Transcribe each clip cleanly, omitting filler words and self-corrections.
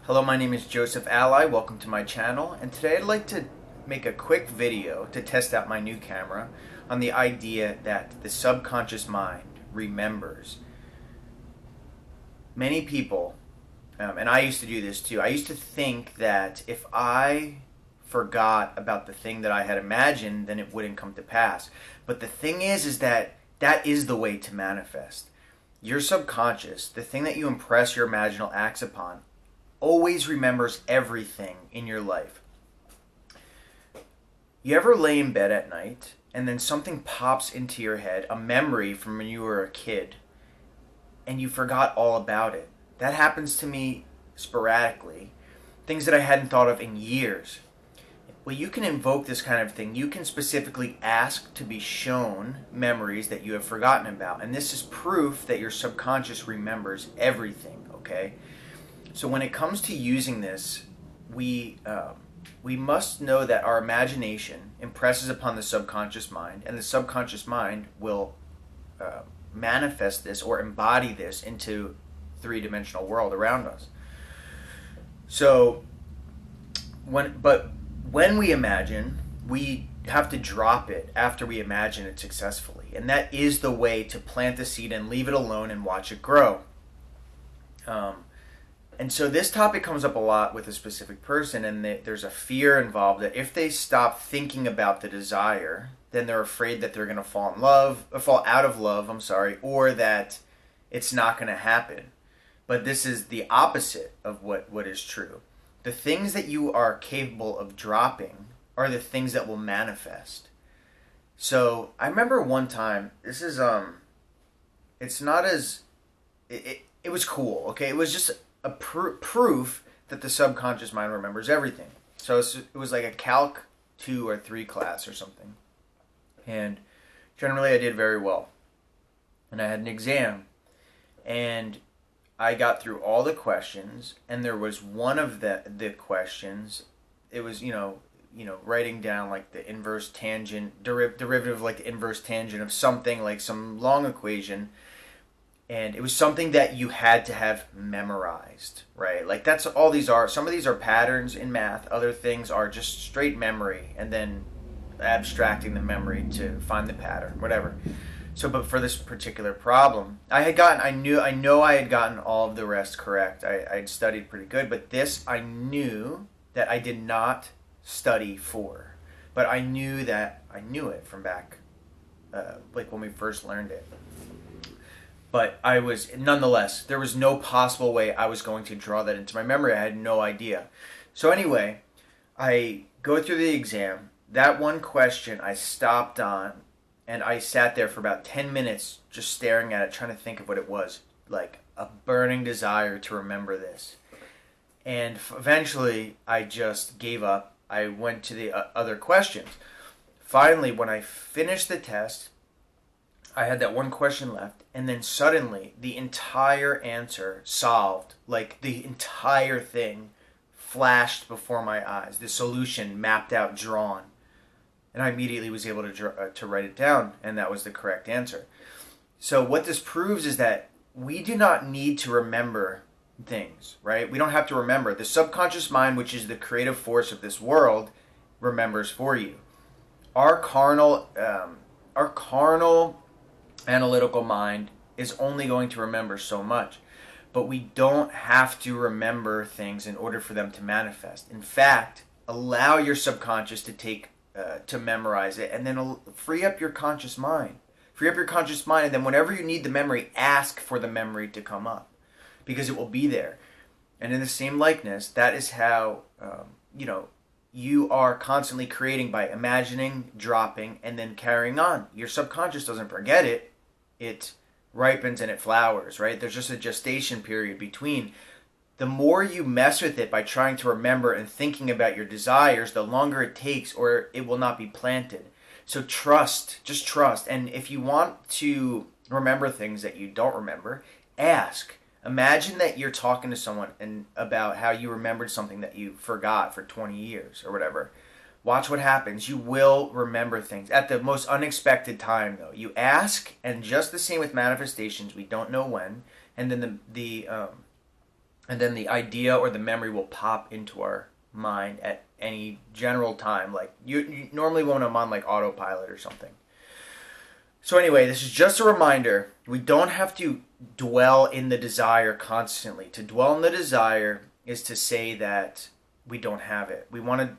Hello, my name is Joseph Alai. Welcome to my channel, and today I'd like to make a quick video to test out my new camera on the idea that the subconscious mind remembers. Many people, and I used to do this too, I used to think that if I forgot about the thing that I had imagined, then it wouldn't come to pass. But the thing is that that is the way to manifest. Your subconscious, the thing that you impress your imaginal acts upon, always remembers everything in your life. You ever lay in bed at night and then something pops into your head, a memory from when you were a kid, and you forgot all about it? That happens to me sporadically. Things that I hadn't thought of in years. Well, you can invoke this kind of thing. You can specifically ask to be shown memories that you have forgotten about. And this is proof that your subconscious remembers everything, okay? So when it comes to using this, we must know that our imagination impresses upon the subconscious mind, and the subconscious mind will manifest this or embody this into three-dimensional world around us. So when we imagine, we have to drop it after we imagine it successfully, and that is the way to plant the seed and leave it alone and watch it grow. And so this topic comes up a lot with a specific person, and there's a fear involved that if they stop thinking about the desire, then they're afraid that they're going to fall out of love, or that it's not going to happen. But this is the opposite of what is true. The things that you are capable of dropping are the things that will manifest. So I remember one time, this is it's not as it was cool, okay? It was just a proof that the subconscious mind remembers everything. So it was like a Calc 2 or 3 class or something. And generally I did very well. And I had an exam. And I got through all the questions. And there was one of the questions, it was, writing down like the inverse tangent, derivative, like the inverse tangent of something, like some long equation. And it was something that you had to have memorized, right? Like that's all these are. Some of these are patterns in math. Other things are just straight memory and then abstracting the memory to find the pattern, whatever. So, but for this particular problem, I know I had gotten all of the rest correct. I had studied pretty good, but this I knew that I did not study for. But I knew that I knew it from back, like when we first learned it. But nonetheless, there was no possible way I was going to draw that into my memory. I had no idea. So anyway, I go through the exam. That one question I stopped on, and I sat there for about 10 minutes just staring at it, trying to think of what it was. Like a burning desire to remember this. And eventually, I just gave up. I went to the other questions. Finally, when I finished the test, I had that one question left, and then suddenly the entire answer solved, like the entire thing flashed before my eyes, the solution mapped out, drawn, and I immediately was able to write it down, and that was the correct answer. So what this proves is that we do not need to remember things, right? We don't have to remember. The subconscious mind, which is the creative force of this world, remembers for you. Our carnal analytical mind is only going to remember so much, but we don't have to remember things in order for them to manifest. In fact, allow your subconscious to memorize it, and then free up your conscious mind. And then whenever you need the memory, ask for the memory to come up, because it will be there. And in the same likeness, that is how you are constantly creating by imagining, dropping, and then carrying on. Your subconscious doesn't forget it. It ripens and it flowers, right? There's just a gestation period between. The more you mess with it by trying to remember and thinking about your desires, the longer it takes, or it will not be planted. So just trust. And if you want to remember things that you don't remember, ask. Imagine that you're talking to someone about how you remembered something that you forgot for 20 years or whatever. Watch what happens. You will remember things at the most unexpected time, though. You ask, and just the same with manifestations, we don't know when. And then and then the idea or the memory will pop into our mind at any general time. Like you normally when I'm on like autopilot or something. So anyway, this is just a reminder. We don't have to dwell in the desire constantly. To dwell in the desire is to say that we don't have it. We want to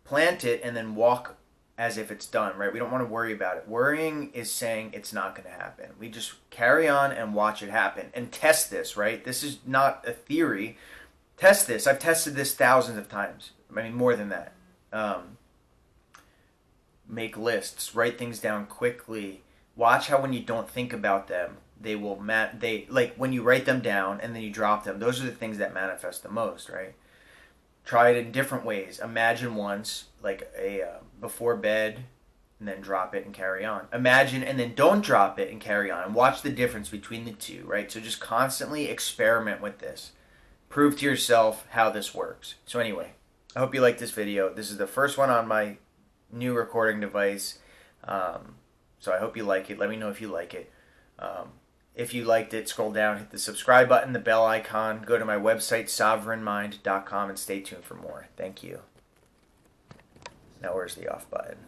plant it and then walk as if it's done, right? We don't want to worry about it. Worrying is saying it's not going to happen. We just carry on and watch it happen and test this, right? This is not a theory. Test this. I've tested this thousands of times. I mean, more than that. Make lists. Write things down quickly. Watch how when you don't think about them, they will like when you write them down and then you drop them. Those are the things that manifest the most, right? Try it in different ways. Imagine once, like a before bed, and then drop it and carry on. Imagine and then don't drop it and carry on. And watch the difference between the two, right? So just constantly experiment with this. Prove to yourself how this works. So anyway, I hope you like this video. This is the first one on my new recording device. So I hope you like it. Let me know if you like it. If you liked it, scroll down, hit the subscribe button, the bell icon, go to my website, sovereignmind.com, and stay tuned for more. Thank you. Now where's the off button?